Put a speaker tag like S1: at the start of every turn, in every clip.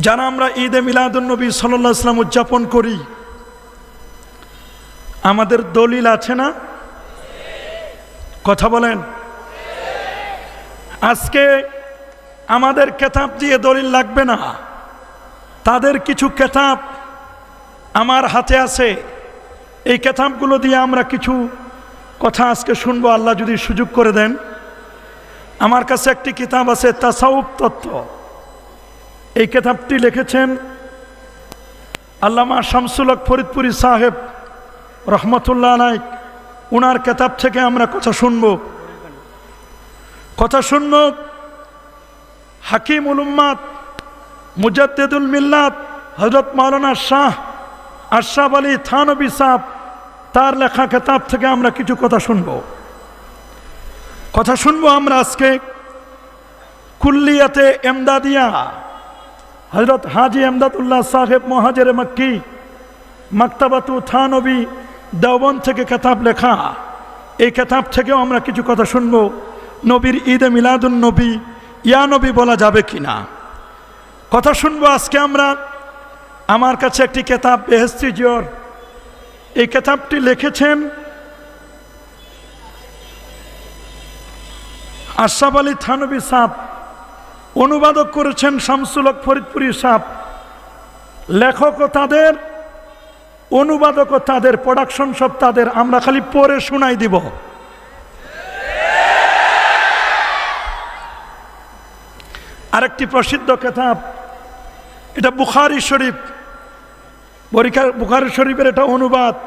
S1: যারা আমরা ঈদে মিলাদুন্নবী সাল্লাল্লাহু আলাইহি ওয়াসাল্লাম উদযাপন করি, আমাদের দলিল আছে না? কথা বলেন। আজকে আমাদের কেতাব দিয়ে দলিল লাগবে না, তাদের কিছু কেতাব আমার হাতে আছে। এই কেতাবগুলো দিয়ে আমরা কিছু কথা আজকে শুনবো, আল্লাহ যদি সুযোগ করে দেন। আমার কাছে একটি কিতাব আছে, তাসাউফ তত্ত্ব। এই কিতাবটি লিখেছেন আল্লামা শামসুল হক ফরিদপুরি সাহেব রহমতুল্লাহ আলাইহ। উনার কিতাব থেকে আমরা কথা শুনব। হাকিমুল উম্মাত মুজাদ্দিদুল মিল্লাত হযরত মাওলানা শাহ আশরাফ আলী থানভী সাহেব, তার লেখা কিতাব থেকে আমরা কিছু কথা শুনব। আমরা আজকে কুল্লিয়াতে এমদাদিয়া হযরত হাজি এমদাদুল্লাহ সাহেব মুহাজিরে মক্কি মাকতাবাতু থানভী দেওবন্দ থেকে কিতাব লেখা। এই কিতাব থেকেও আমরা কিছু কথা শুনব। নবীর ঈদে মিলাদুন নবী ইয়া নবী বলা যাবে কিনা কথা শুনবো আজকে আমরা। আমার কাছে একটি কিতাব বেহেশতি জিয়র, এই কিতাবটি লিখেছেন আশরাফ আলী থানভী সাহেব, অনুবাদক করেছেন শামসুল হক ফরিদপুরি সাহেব। লেখকও তাদের, অনুবাদকও তাদের, প্রোডাকশন সব তাদের। আমরা খালি পড়ে শোনাই দিব। আরেকটি প্রসিদ্ধ কিতাব, এটা বুখারী শরীফ, বুখারী শরীফের এটা অনুবাদ।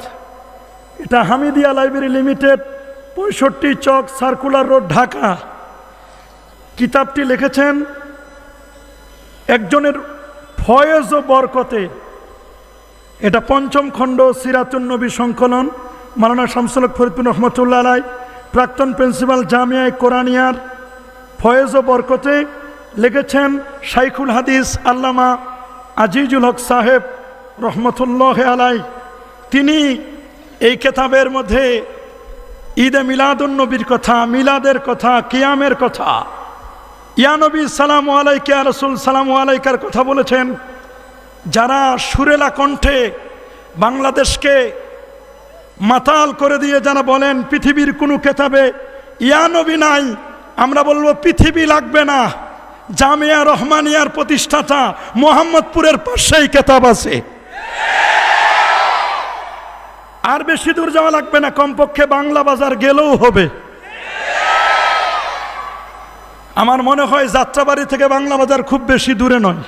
S1: এটা হামিদিয়া লাইব্রেরি লিমিটেড, 65 চক সার্কুলার রোড, ঢাকা। কিতাবটি লিখেছেন একজনের ফয়েজ ও বরকতে। এটা 5ম খণ্ড সিরাতুন নবী সংকলন, মাওলানা শামসুল হক ফরিদপুর রহমতুল্লাহ আলাইহ, প্রাক্তন প্রিন্সিপাল জামিয়া কোরআনিয়ার। ফয়েজ ও বরকতে লিখেছেন শাইখুল হাদিস আল্লামা আজিজুল হক সাহেব রহমতুল্লাহ আলাইহ। তিনি এই কিতাবের মধ্যে ঈদে মিলাদুন নবীর কথা, মিলাদের কথা, কিয়ামের কথা, ইয়া নবী সালামু আলাইকা ইয়া রাসূল সালামু আলাইকার কথা বলেছেন। যারা সুরেলা কণ্ঠে বাংলাদেশকে মাতাল করে দিয়ে যারা বলেন পৃথিবীর কোনো কিতাবে ইয়া নবী নাই, আমরা বলবো পৃথিবী লাগবে না, জামিয়া রহমানিয়ার প্রতিষ্ঠাতা মোহাম্মদপুরের পাশেই কিতাব আছে। আর বেশি দূর যাওয়া লাগবে না, কমপক্ষে বাংলা বাজার গেলেও হবে। আমার মনে হয় যাত্রাবাড়ি থেকে বাংলা বাজার খুব বেশি দূরে নয়।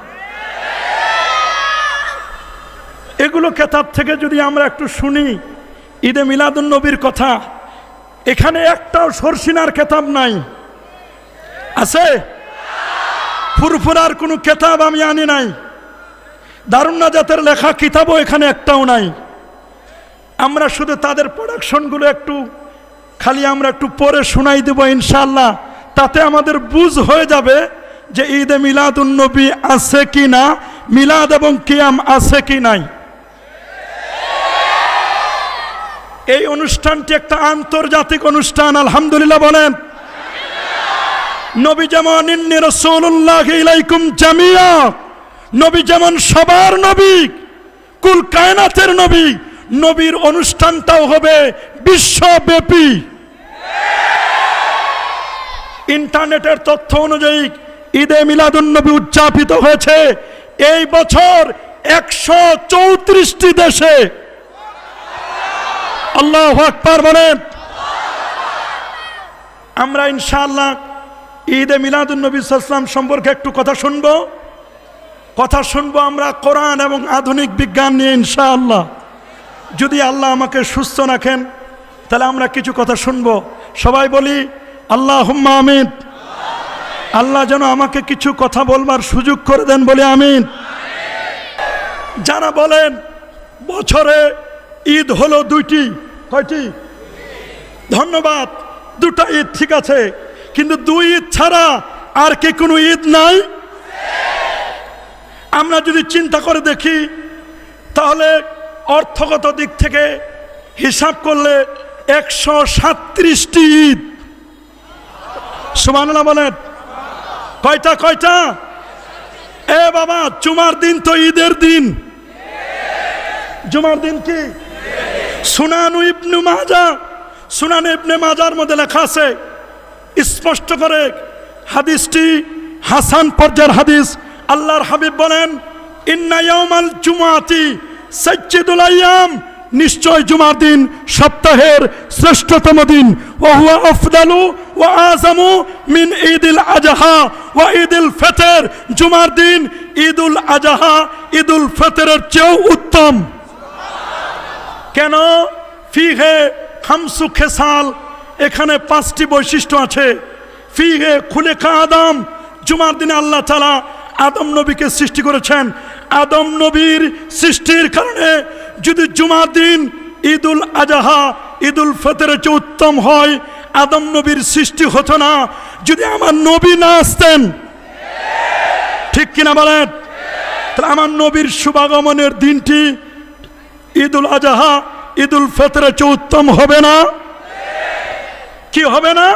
S1: এগুলো কিতাব থেকে যদি আমরা একটু শুনি ঈদে মিলাদুন নবীর কথা, এখানে একটাও সরসিনার কিতাব নাই। আছে? ফুরফুরার কোনো কিতাব আমি আনি নাই। দারুন নাজাতের লেখা কিতাবও এখানে একটাও নাই। আমরা শুধু তাদের প্রোডাকশনগুলো একটু খালি আমরা একটু পরে শোনাই দেব ইনশাআল্লাহ। তাতে আমাদের বুঝ হয়ে যাবে যে ঈদে মিলাদুন নবী আছে কি না, মিলাদ এবং কিয়াম আছে কি নাই। এই অনুষ্ঠানটি একটা আন্তর্জাতিক অনুষ্ঠান, আলহামদুলিল্লাহ বলেন। নবী যেমন ইন্নী রাসূলুল্লাহ ইলাইকুম জামিয়া, নবী যেমন সবার নবী, কুল কায়নাতের নবী, নবীর অনুষ্ঠানটাও হবে বিশ্বব্যাপী। ইন্টারনেটের তথ্য অনুযায়ী ঈদে মিলাদুন নবী উদযাপিত হয়েছে এই বছর 134টি দেশে। আল্লাহু আকবার বলেন। আমরা ইনশাআল্লাহ ঈদে মিলাদুন নবী সাল্লাল্লাহু আলাইহি ওয়াসাল্লাম সম্পর্কে একটু কথা শুনবো আমরা কোরআন এবং আধুনিক বিজ্ঞান নিয়ে ইনশাআল্লাহ। যদি আল্লাহ আমাকে সুস্থ রাখেন তাহলে আমরা কিছু কথা শুনবো। সবাই বলি আল্লাহুম্মা আমিন। আল্লাহ যেন আমাকে কিছু কথা বলবার সুযোগ করে দেন, বলি আমিন। যারা বলেন বছরে ঈদ হলো 2টি, কয়টি? ধন্যবাদ, 2টা ঈদ ঠিক আছে, কিন্তু 2 ঈদ ছাড়া আর কি কোনো ঈদ নাই? আমরা যদি চিন্তা করে দেখি তাহলে অর্থগত দিক থেকে হিসাব করলে 137টি ঈদ। সুবহানাল্লাহ বলেন। কয়টা? এ বাবা, জুমার দিন তো ঈদের দিন। জুমার দিন কি? সুনান ইবনে মাজাহ, সুনান ইবনে মাজাহর মধ্যে লেখা আছে স্পষ্ট করে, হাদিসটি হাসান পর্যায়ের হাদিস। আল্লাহর হাবিব বলেন, ইন্না ইয়াউমাল জুমআতি সাইয়্যিদুল আইয়াম, নিশ্চয় জুমার দিন সপ্তাহের শ্রেষ্ঠতম দিন। ওয়া হুয়া আফদালু ওয়া আযামু মিন ঈদুল আযহা ওয়া ঈদুল ফিতর, জুমার দিন ঈদুল আযহা ঈদুল ফিতরের চেয়েও উত্তম। কেন? ফিহে খামসু খেসাল, এখানে 5টি বৈশিষ্ট্য আছে। ফিহে খুলিকা আদম, জুমার দিনে আল্লাহ তাআলা আদম নবীকে সৃষ্টি করেছেন। আদম নবীর সৃষ্টির কারণে যদি জুমার দিন ঈদুল আযহা ঈদুল ফিতরের চেয়ে উত্তম হয়, আদম নবীর সৃষ্টি হতো না যদি আমার নবী না আসতেন। ঠিক কিনা বলেন? তাহলে আমার নবীর শুভাগমনের দিনটি ঈদুল আযহা ঈদুল ফিতরের চেয়ে উত্তম হবে না? কি হবে না?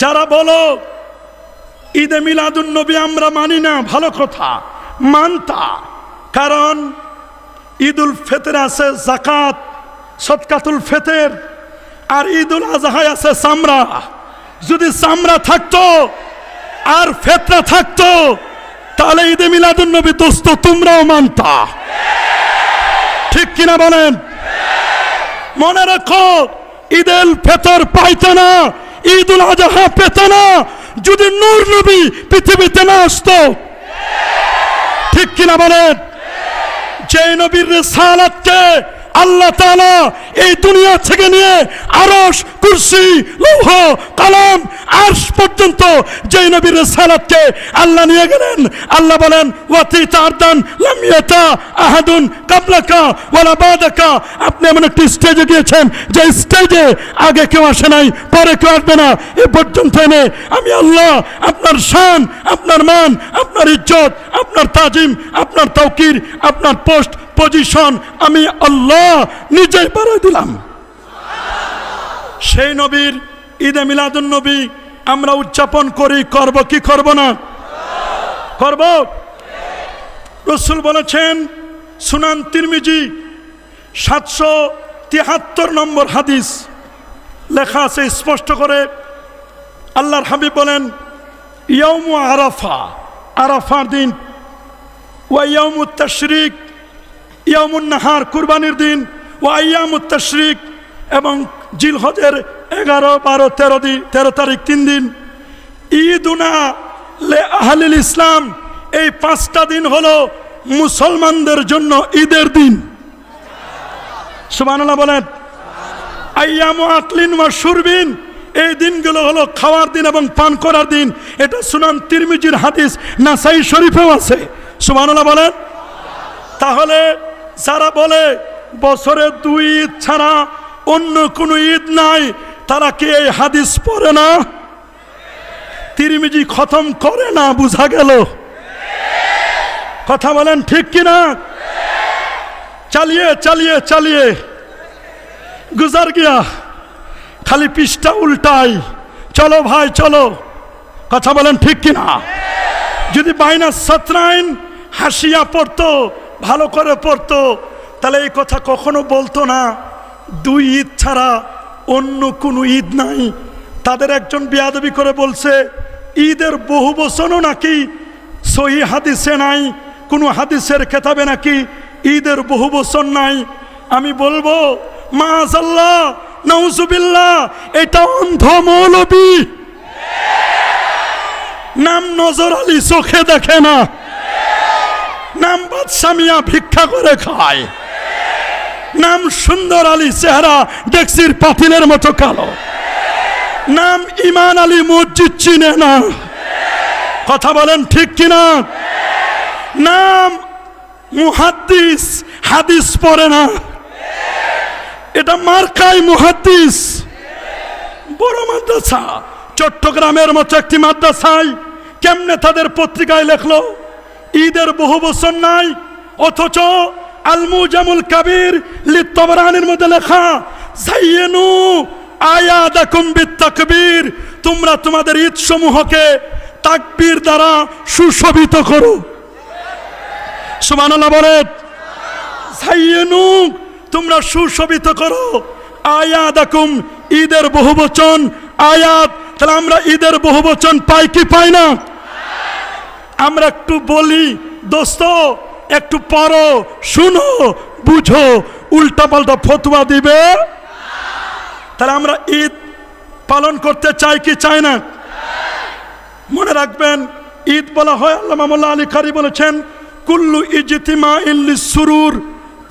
S1: যারা বলো ঈদে মিলাদুন নবী আমরা মানি না, ভালো কথা, মানতা। কারণ ঈদুল ফিতরে আছে যাকাত, সদকাতুল ফিতর, আর ঈদুল আযহায় আছে চামড়া। যদি চামড়া থাকতো আর ফিতরা থাকতো তাহলে ঈদে মিলাদুন নবী দোস্ত তোমরাও মানতা। ঠিক কিনা বলেন? মনে রাখো, ঈদুল ফিতর পাইতে না, ঈদুল আযহা পেতে না যদি নূর নবী পৃথিবীতে না আসতো। ঠিক কিনা বলেন? যে নবীর রিসালাতকে আল্লাহ তাআলা এই দুনিয়া থেকে নিয়ে আরশ, কুরসি, লৌহ, কলম, আরশ পর্যন্ত যে নবীর রিসালাতকে আল্লাহ নিয়ে গেলেন, আল্লাহ বলেন ওয়াতিতা আরদান লাম ইয়াতা আহাদুন কাবলাকা ওয়ালা বাদাকা। আপনি এমন একটি স্টেজে গিয়েছেন যে স্টেজে আগে কেউ আসে নাই, পরে কেউ আসবে না, এ পর্যন্ত এনে আমি আল্লাহ আপনার শান, আপনার মান, আপনার ইজ্জত, আপনার তাজিম, আপনার তাওকির, আপনার পোস্ট পজিশন আমি আল্লাহ নিজেই বাড়াই দিলাম। সেই নবীর ঈদে মিলাদুন নবী আমরা উদযাপন করি, করব কি করব না? করব। রাসূল বলেছেন, সুনান তিরমিজি 773 নম্বর হাদিস লেখা আছে স্পষ্ট করে, আল্লাহর হাবিব বলেন, ইয়াউমু আরাফা, আরাফার দিন, ওয়া ইয়াউমুত তাশরিক, ইয়াউমুন নাহার, কুরবানির দিন, ওয়া আইয়ামুত তাশরিক, এবং জিলহজের 11, 12, 13 তারিখ 3 দিন। ঈদুনা লে আহলিল ইসলাম, এই 5টা দিন হলো মুসলমানদের জন্য ঈদের দিন। সুবহানাল্লাহ বলেন। আইয়ামু আকলিন ওয়া শুরবিন, এই দিনগুলো হলো খাওয়ার দিন এবং পান করার দিন। এটা সুনান তিরমিজির হাদিস, নাসাই শরীফেও আছে। সুবহানাল্লাহ বলেন। তাহলে যারা বলে বছরে 2 ঈদ ছাড়া অন্য কোনো ঈদ নাই, তারা কি এই হাদিস পড়ে না? তিরমিজি খতম করে না, বুঝা গেল? কথা বলেন ঠিক কিনা? চালিয়ে চালিয়ে চালিয়ে গুজার গিয়া, খালি পৃষ্ঠা উল্টাই, চলো ভাই চলো। কথা বলেন ঠিক কিনা? যদি -17 হাসিয়া পড়তো, ভালো করে পড়তো, তাহলে এই কথা কখনো বলতো না 2 ঈদ ছাড়া অন্য কোনো ঈদ নাই। তাদের একজন বেয়াদবি করে বলছে ঈদের বহু বচনও নাকি সহিহ হাদিসে নাই, কোনো হাদিসের কেতাবে নাকি ঈদের বহু বচন নাই। আমি বলবো মাআযাল্লাহ, নাউযুবিল্লাহ, এটা অন্ধ মৌলবী। নাম নজর আলী চোখে দেখে না, নাম বাদশা মিয়া ভিক্ষা করে খায়, নাম সুন্দর আলী চেহারা ডেক্সির পাতিলের মতো কালো, নাম ইমান আলী মসজিদ চিনে না। কথা বলেন ঠিক কিনা? নাম মুহাদ্দিস, হাদিস পড়ে না, এটা মার্কাই মুহাদ্দিস। বড় মাদ্রাসা চট্টগ্রামের মতো একটি মাদ্রাসায় কেমনে তাদের পত্রিকায় লেখলো ঈদের বহু বছর নাই, অথচ আল মুজামুল কাবীর লিত-তাবরানির মধ্যে লেখা যায়্যিনু আয়াদাকুম বিত-তাকবীর, তোমরা তোমাদের ঈদ সমূহকে তাকবীর দ্বারা সুশোভিত করো। সুবহানাল্লাহ বলেন। জাইয়িনু, তোমরা সুশোভিত করো আয়াদাকুম, ঈদের বহুবচন আয়াত। তাহলে আমরা ঈদের বহুবচন পাই কি পাই না? আমরা একটু বলি দোস্ত, একটু পড়ো, শুনো, বুঝো, উল্টা পাল্টা ফতোয়া দিবে। তাহলে আমরা ঈদ পালন করতে চাই কি চাই না? মনে রাখবেন, ঈদ বলা হয়, আল্লামা মোল্লা আলী কারি বলেছেন, কুল্লু ইজতিমাইন লিসসুরুর,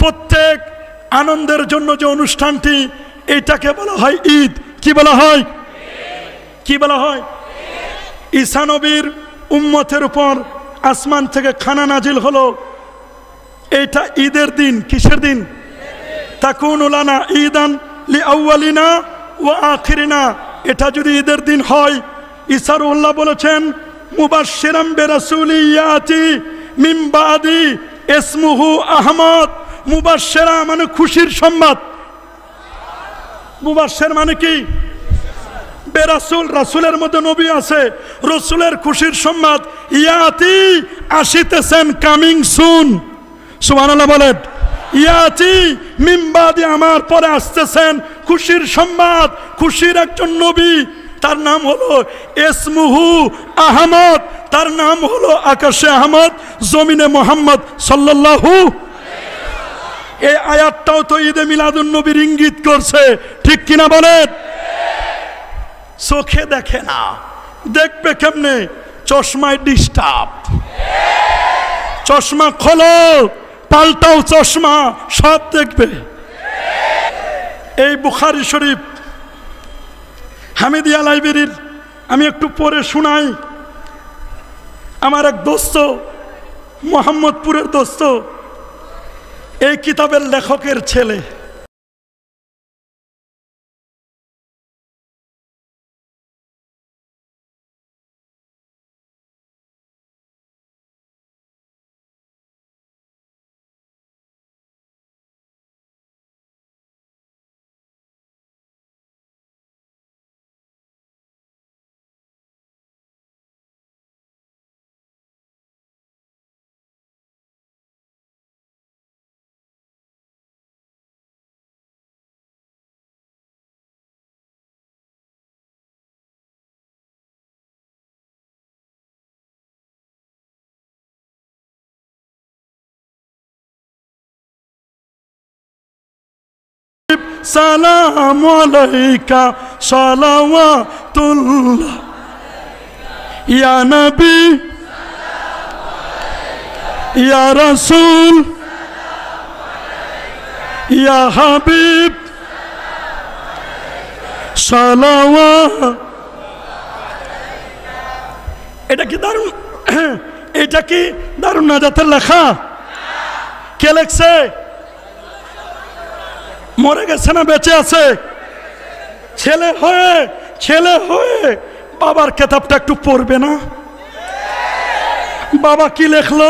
S1: প্রত্যেক আনন্দের জন্য যে অনুষ্ঠানটি, এইটাকে বলা হয় ঈদ। কি বলা হয়? কি বলা হয়? ঈসা নবীর উম্মতের উপর আসমান থেকে খানা নাজিল হলো, এইটা ঈদের দিন। কিসের দিন? তাকুনু লানা ঈদান লিআউয়ালিনা ওয়া আখিরিনা। এটা যদি ঈদের দিন হয়, ঈসা রুহুল্লাহ বলেছেন, মুবাশশিরাম বিরাসূলি ইয়াতি মিন বাদি ইসমুহু আহমদ। মুবাশশিরা মানে খুশির সংবাদ। মুবাশশির মানে কি? বেরাসুল, রাসূলের মধ্যে নবী আছে, রাসূলের খুশির সংবাদ। ইয়াতি, আসিতেছেন, কামিং সুন। সুবহানাল্লাহ বলেন। ইয়াতি মিন বাদি, আমার পরে আসতেছেন, খুশির সংবাদ। খুশির একজন নবী, তার নাম হলো ইসমুহু আহমদ, তার নাম হলো আকাশে আহমদ, জমিনে মোহাম্মদ সাল্লাল্লাহু। এই আয়াতটাও তো ঈদে মিলাদুন নবীর ইঙ্গিত করছে, ঠিক কিনা বলেন? চোখে দেখে না, দেখবে কেমনে? চশমায় ডিস্টার্ব। চশমা খোলো, পাল্টাও চশমা, সব দেখবে। এই বুখারী শরীফ হামিদিয়া লাইব্রেরির, আমি একটু পড়ে শোনাই। আমার এক দোস্ত, মোহাম্মদপুরের দোস্ত, এই কিতাবের লেখকের ছেলে। সালামু আলাইকা সালাওয়াতুল্লাহ ইয়া নবী ইয়া রাসূল ইয়া হাবিব সালাওয়া। এটা কি দারুণ? এটা কি দারুণ নাজাতের লেখা? কে লেখছে? মরে গেছে না বেঁচে আছে? ছেলে হয়ে বাবার কিতাবটা একটু পড়বে না? বাবা কি লেখলো,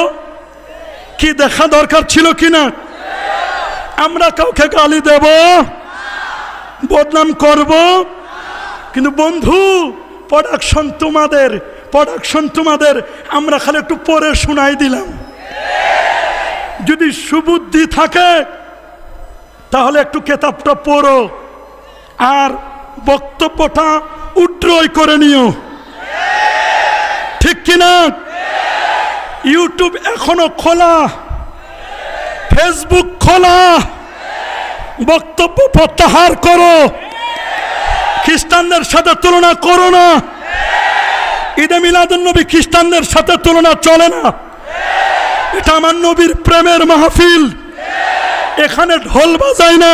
S1: কি দেখা দরকার ছিল কিনা? আমরা কাউকে গালি দেব, বদনাম করব, কিন্তু বন্ধু, প্রোডাকশন তোমাদের, আমরা খালি একটু পড়ে শোনাই দিলাম। যদি সুবুদ্ধি থাকে তাহলে একটু কিতাবটা পড়ো আর বক্তব্যটা উড্রয় করে নিও, ঠিক কিনা? ইউটিউব এখনো খোলা, ফেসবুক খোলা, বক্তব্য প্রত্যাহার করো, খ্রিস্টানদের সাথে তুলনা করো না। ঈদে মিলাদুন নবী খ্রিস্টানদের সাথে তুলনা চলে না। এটা আমার নবীর প্রেমের মাহফিল। এখানে ঢোল বাজাই না,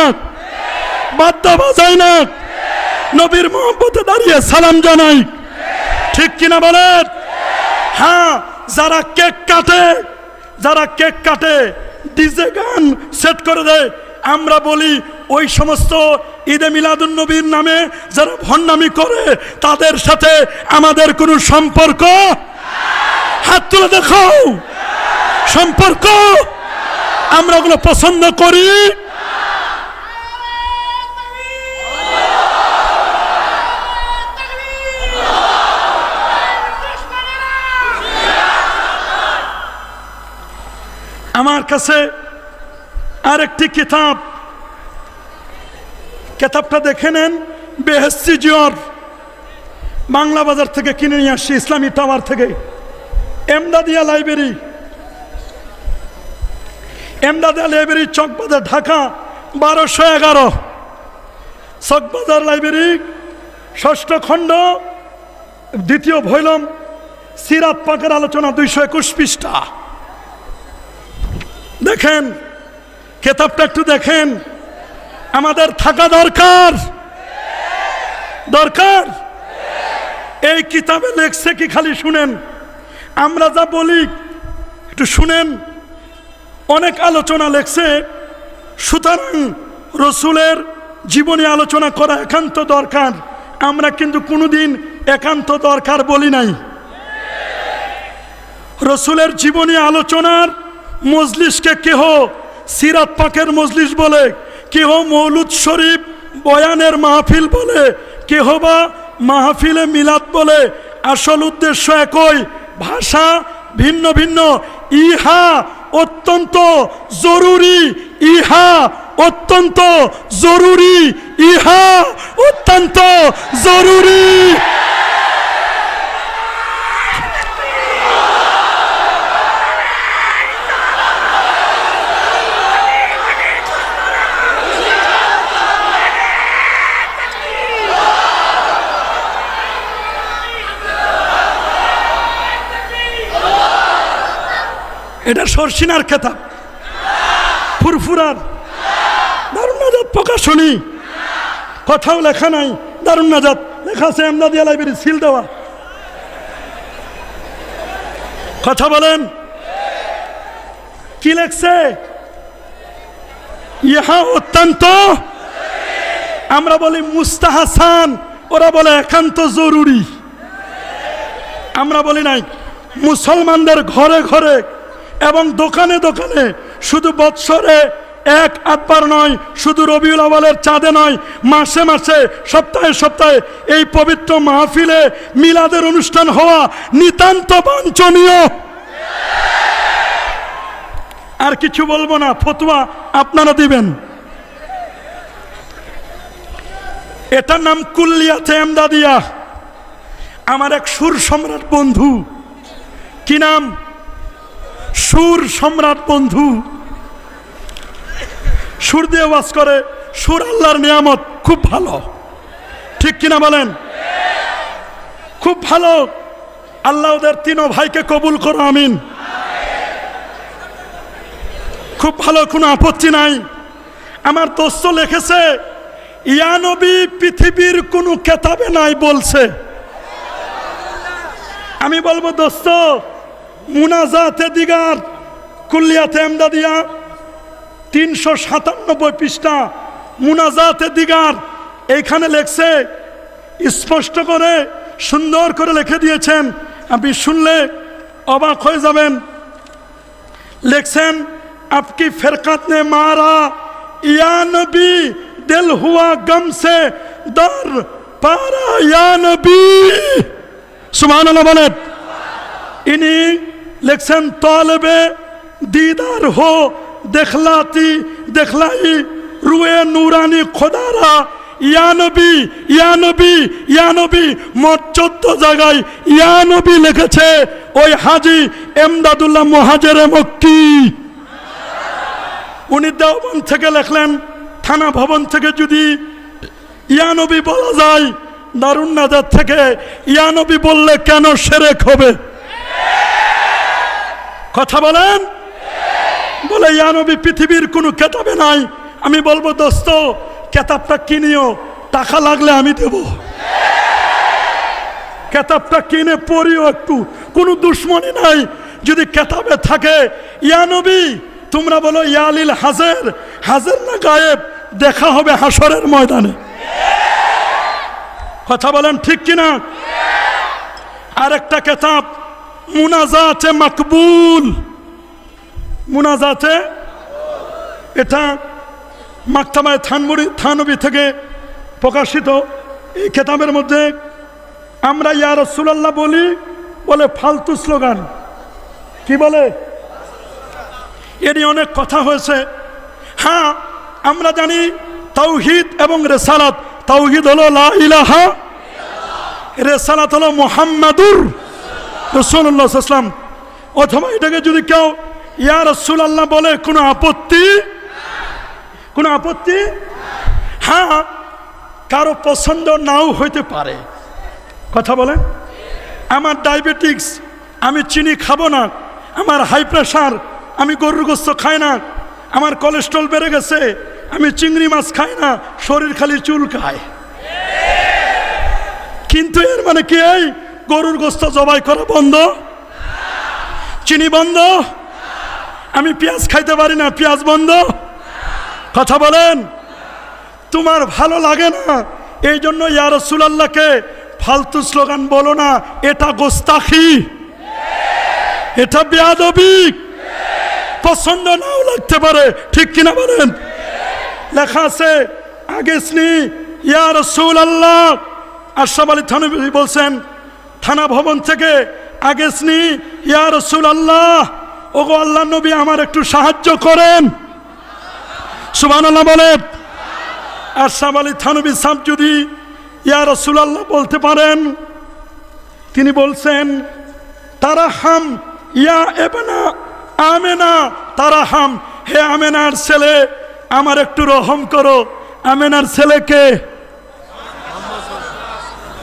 S1: বাদ্য বাজাই না, নবীর মহব্বতে দাঁড়িয়ে সালাম জানাই, ঠিক কিনা বলেন? হ্যাঁ, যারা কেক কাটে ডিজে গান সেট করে দেয়, আমরা বলি ওই সমস্ত ঈদে মিলাদুন নবীর নামে যারা ভণ্ডামি করে তাদের সাথে আমাদের কোনো সম্পর্ক? হাত তুলে দেখো, সম্পর্ক? আমরা ওগুলো পছন্দ করি? আমার কাছে আরেকটি কিতাবটা দেখে নেন, বেহেশতি জিয়র, বাংলা বাজার থেকে কিনে নিয়ে আসছি, ইসলামী টাওয়ার থেকে, Emdadia library, Emdadia library, Chawkbazar, Dhaka 1211, Chawkbazar library, 6ষ্ঠ খণ্ড, 2য় ভলিউম, সিরাত পাকের আলোচনা, 221 পৃষ্ঠা। দেখেন কিতাবটা, একটু দেখেন। আমাদের থাকা দরকার, দরকার। এই কিতাবে লেখছে কি, খালি শুনেন, আমরা যা বলি একটু শুনেন। অনেক আলোচনা লেখছে, সুতরাং রসুলের জীবনী আলোচনা করা একান্ত দরকার। আমরা কিন্তু কোনোদিন একান্ত দরকার বলি নাই। রসুলের জীবনী আলোচনার মজলিসকে কেহ সিরাত পাকের মজলিস বলে, কেহ মৌলুদ শরীফ বয়ানের মাহফিল বলে, কেহ বা মাহফিলে মিলাদ বলে। আসল উদ্দেশ্য একই, ভাষা ভিন্ন ভিন্ন। ইহা অত্যন্ত জরুরি, ইহা অত্যন্ত জরুরি, ইহা অত্যন্ত জরুরি। এটা সরসিনার খেতাব, ফুরফুরার, দারুন নাজাত প্রকাশনী, কথাও লেখা নাই, দারুন নাজাত লেখা আছে, এমদাদিয়া লাইব্রেরি, সিল দেওয়া। কথা বলেন, কি লেখছে? ইহা অত্যন্ত, আমরা বলি মুস্তাহাসান, ওরা বলে একান্ত জরুরি। আমরা বলি নাই, মুসলমানদের ঘরে ঘরে এবং দোকানে দোকানে, শুধু বৎসরে 1-8 নয়, শুধু রবিউল আউয়ালের চাঁদে নয়, মাসে মাসে, সপ্তাহে সপ্তাহে এই পবিত্র মাহফিলে মিলাদের অনুষ্ঠান হওয়া নিতান্ত বাঞ্ছনীয়। আর কিছু বলবো না, ফতোয়া আপনারা দিবেন। এটার নাম কুল্লিয়াতে এমদাদিয়া। আমার এক সুর সম্রাট বন্ধু, কি নাম? সুর সম্রাট বন্ধু, সুর দিয়ে ওয়াজ করে। সুর আল্লাহর নিয়ামত, খুব ভালো, ঠিক কিনা বলেন? খুব ভালো। আল্লাহ ওদের 3 ভাইকে কবুল করো, আমিন। খুব ভালো, কোনো আপত্তি নাই। আমার দোস্ত লিখেছে, ইয়া নবী পৃথিবীর কোনো কেতাবে নাই বলছে। আমি বলবো, দোস্ত, মুনাজাতে দিগার, কুল্লিয়াতে এমদাদিয়া, 397 পৃষ্ঠা, মুনাজাতে দিগার, এইখানে লেখছে, স্পষ্ট করে সুন্দর করে লিখে দিয়েছেন, আপনি শুনলে অবাক হয়ে যাবেন। লিখছেন, আপকি ফিরকাত নে মারা ইয়া নবী, দিল হুয়া গম সে দর পারা ইয়া নবী। সুবহানাল্লাহ বলেন। ইনি লিখছেন, তালেবে दीदार हो देखलाती देखलाई रुए नूरानी खुदारा या नबी या नबी या नबी मोट 14 জায়গায় ইয়া নবী লিখেছে ওই হাজী এমদাদুল্লাহ মুহাজিরে মক্কি। উনি দেওবন্দ থেকে লিখলেন, থানা ভবন থেকে যদি ইয়া নবী বলা যায়, দারুন নাজাত থেকে ইয়া নবী বললে কেন শিরক হবে? কথা বলেন। বলে ইয়া নবী পৃথিবীর কোনো কেতাবে নাই। আমি বলবো, দোস্ত, কেতাবটা কিনিও, টাকা লাগলে আমি দেব। কেতাবটা কিনে পড়িও একটু, কোনো দুশ্মনী নাই। যদি কেতাবে থাকে ইয়া নবী, তোমরা বলো ইয়া আলিল হাজের, হাজের না গায়েব, দেখা হবে হাসরের ময়দানে। কথা বলেন ঠিক কিনা? আরেকটা কেতাব, মুনাজাতে মাকবুল, মুনাজাতে, এটা মাকতাবায়ে থানবী থেকে প্রকাশিত। এই কেতাবের মধ্যে আমরা ইয়া রাসূলুল্লাহ বলি, বলে ফালতু স্লোগান। কি বলে? এ নিয়ে অনেক কথা হয়েছে। হ্যাঁ, আমরা জানি তাওহীদ এবং রিসালাত। তাওহীদ হলো লা ইলাহা, রিসালাত হলো মুহাম্মাদুর রাসূলুল্লাহ সাল্লাল্লাহু আলাইহি ওয়াসাল্লাম। অথবা এটাকে যদি কেউ ইয়া রাসূলুল্লাহ বলে, কোনো আপত্তি, কোনো আপত্তি? হ্যাঁ, কারো পছন্দ নাও হইতে পারে। কথা বলেন। আমার ডায়াবেটিক্স, আমি চিনি খাবো না। আমার হাই প্রেশার, আমি গরুর গোশত খাই না। আমার কোলেস্ট্রল বেড়ে গেছে, আমি চিংড়ি মাছ খাই না, শরীর খালি চুল খায়। কিন্তু এর মানে কি এই গরুর গোশত জবাই করা বন্ধ, চিনি বন্ধ? আমি পেঁয়াজ খাইতে পারি না, পেঁয়াজ বন্ধ? কথা বলেন। তোমার ভালো লাগে না, এই জন্য ইয়া রাসূলুল্লাহকে ফালতু স্লোগান বলো না। এটা গোস্তাখি, এটা বেয়াদবি। পছন্দ নাও লাগতে পারে, ঠিক কিনা বলেন? লেখা আছে আগেসনি ইয়া রাসূলুল্লাহ। আশরাফ আলী থানভী বলছেন থানা ভবন থেকে, আগেসনি ইয়া রাসূলুল্লাহ, ওগো আল্লাহর নবী আমার একটু সাহায্য করেন। সুবহানাল্লাহ বলেন। আশরাফ আলী থানভী সাহেব যদি ইয়া রাসূলুল্লাহ বলতে পারেন, তিনি বলছেন তারাহাম ইয়া ইবনা আমেনা তারাহাম, হে আমেনার ছেলে আমার একটু রহম করো। আমেনার ছেলেকে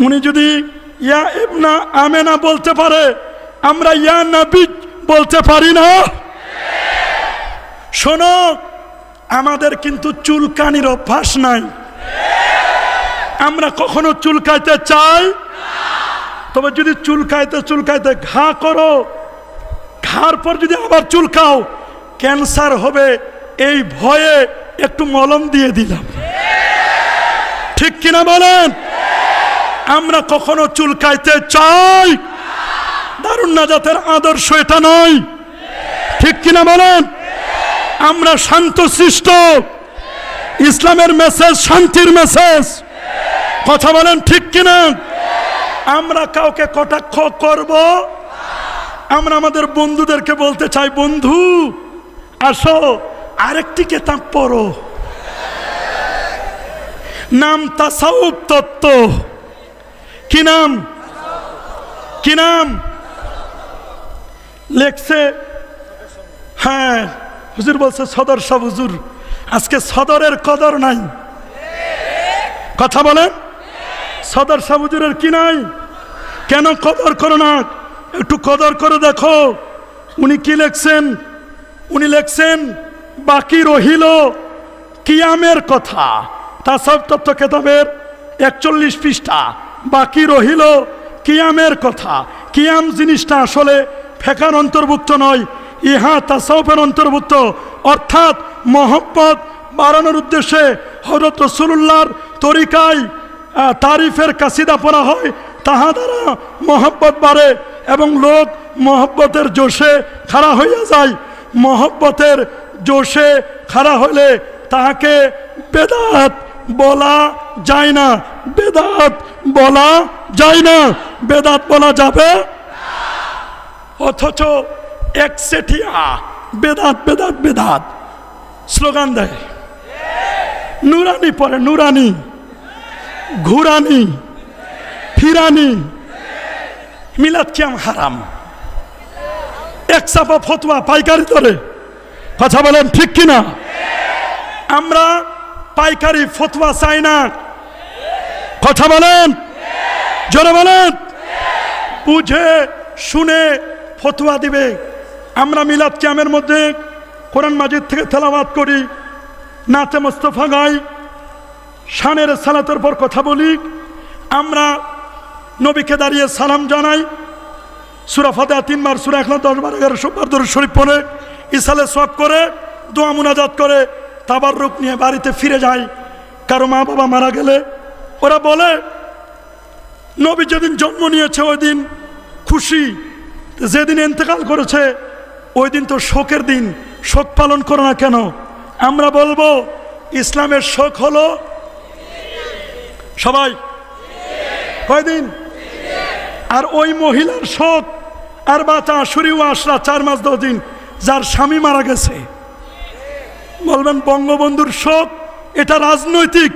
S1: উনি যদি ইয়া ইবনা আমেনা বলতে পারে, আমরা ইয়া নবী বলতে পারি না? শোনো, আমাদের কিন্তু চুলকানির অভ্যাস নাই। আমরা কখনো চুলকাইতে চাই? তবে যদি চুলকাইতে ঘা করো, ঘার পর যদি আবার চুলকাও, ক্যান্সার হবে, এই ভয়ে একটু মলম দিয়ে দিলাম। ঠিক কিনা বলেন? আমরা কখনো চুলকাইতে চাই? দারুন নাজাতের আদর্শ এটা নয়, ঠিক কিনা বলেন? আমরা শান্তশিষ্ট, ইসলামের মেসেজ শান্তির মেসেজ। কথা বলেন ঠিক কিনা? আমরা কাউকে কটাক্ষ করব? আমরা আমাদের বন্ধুদেরকে বলতে চাই, বন্ধু আসো আরেকটি কিতাব পড়ো, নাম তাসাউফ তত্ত্ব। কি নাম? কি নাম লেখছে? হ্যাঁ, হুজুর বলছে সদর সাহ হুজুর। আজকে সদরের কদর নাই। কথা বলেন। সদর সাহ হুজুরের কি নাই? কেন কদর করো না? একটু কদর করে দেখো। উনি কি লেখছেন? উনি লেখছেন বাকি রহিল কিয়ামের কথা। তাসাউফ তত্ত্ব কিতাবের 41 পৃষ্ঠা। বাকি রহিল কিয়ামের কথা। কিয়াম জিনিসটা আসলে ফেকার অন্তর্ভুক্ত নয়, ইহা তাসাউফের অন্তর্ভুক্ত। অর্থাৎ মহব্বত বাড়ানোর উদ্দেশ্যে হযরত রাসূলুল্লাহর তরিকায় তারিফের কাসিদা পড়া হয়, তাহা দ্বারা মহব্বত বাড়ে এবং লোক মহব্বতের জোশে খাড়া হইয়া যায়। মহব্বতের জোশে খাড়া হইলে তাহাকে বেদাত বলা যায় না। বেদাত বলা যায় না। বেদাত বলা যাবে? অথচ একচেটিয়া বেদাত বেদাত বেদাত স্লোগান দেয়। নুরানি পরে, নুরানি, ঘুরানি, ফিরানি, মিলাদ কিয়াম হারাম। এক চাপা ফতোয়া পাইকারি ধরে। কথা বলেন ঠিক কিনা? আমরা পাইকারি ফতোয়া চাই না। কথা বলেন, জোরে বলেন। বুঝে শুনে ফতোয়া দিবে। আমরা মিলাদ কিয়ামের মধ্যে কোরআন মাজিদ থেকে তেলাওয়াত করি, নাতে মুস্তাফা গাই, শানের সালাতের পর কথা বলি। আমরা নবীকে দাঁড়িয়ে সালাম জানাই, সূরা ফাতিহা 3 বার, সূরা ইখলাস 10 বার, 1100 বার দরুদ শরীফ পড়ে, ইসালে সওয়াব করে, দোয়া মুনাজাত করে, তাবাররুক নিয়ে বাড়িতে ফিরে যায়। কারো মা বাবা মারা গেলে ওরা বলে নবী যেদিন জন্ম নিয়েছে ওই দিন খুশি, যেদিন ইন্তেকাল করেছে ওই দিন তো শোকের দিন, শোক পালন করো না কেন? আমরা বলবো ইসলামের শোক হলো সবাই কয়দিন? আর ওই মহিলার শোক আর বাতা শুরু আসরা 4 মাস 10 দিন, যার স্বামী মারা গেছে। বলবেন বঙ্গবন্ধুর শোক এটা রাজনৈতিক,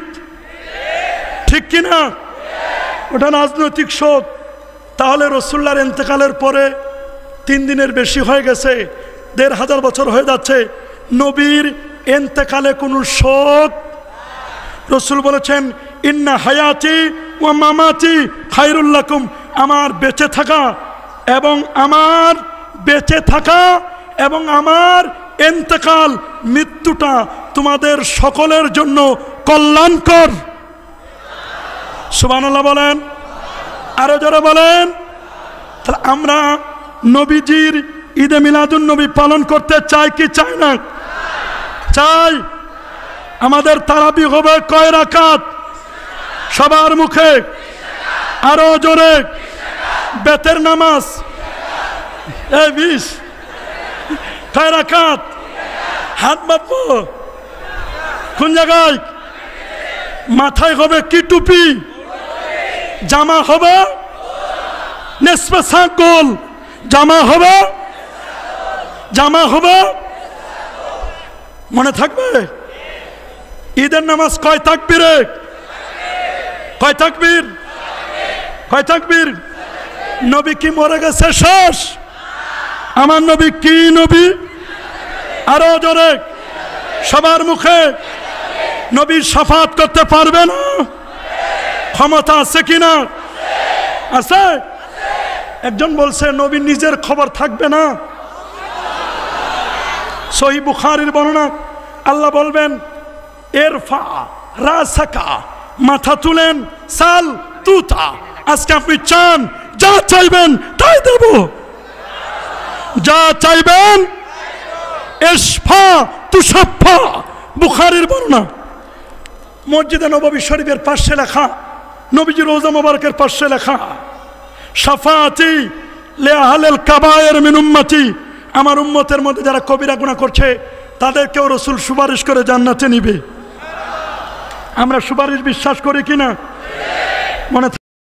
S1: ঠিক কিনা? ওটা রাজনৈতিক শোক। তাহলে রাসূলুল্লাহর ইন্তেকালের পরে 3 দিনের বেশি হয়ে গেছে, 1500 বছর হয়ে যাচ্ছে, নবীর ইন্তেকালে কোনো শোক? রাসূল বলেছেন ইন্না হায়াতি ওয়া মামাতি খায়রুল লাকুম, আমার বেঁচে থাকা এবং আমার ইন্তেকাল, মৃত্যুটা তোমাদের সকলের জন্য কল্যাণকর। সুবহানাল্লাহ বলেন, আরো জোরে বলেন। তাহলে আমরা নবীজির ঈদে মিলাদুন নবী পালন করতে চাই কি চাই না? চাই। আমাদের তারাবি হবে কয় রাকাত? সবার মুখে আরো জোরে। বেতের নামাজ 20 কয় রাকাত? হাত বাঁধবো কোন জায়গায়? মাথায় হবে কি টুপি? জামা হবে নেসফে সাক গোল, জামা হবে মনে থাকবে? ঈদের নামাজ কয় তাকবীরে? কয় তাকবীর? নবী কি মরে গেছে শেষ? আমার নবী কি নবী? আরো জোরে সবার মুখে। নবী শাফাত করতে পারবে না? ক্ষমতা আছে কিনা? আছে। একজন বলছে নবী নিজের খবর থাকবে না। সহিহ বুখারীর বর্ণনা, আল্লাহ বলবেন ইরফা রাসাকা, মাথা তুলেন, সাল তুতা, আজকে আপনি চান যা চাইবেন তাই দেব, যা চাইবেন। ইশফা তুশাফা, বুখারীর বর্ণনা। মসজিদে নববী শরীফের পাশে লেখা, নবীজির রওজা মোবারকের পাশে লেখা, শাফাআতি লিআহলিল কাবায়ের মিন উম্মতি, আমার উম্মতের মধ্যে যারা কবিরা গুনাহ করছে তাদেরকেও রাসূল সুপারিশ করে জান্নাতে নিবে। আমরা সুপারিশ বিশ্বাস করি কিনা? মনে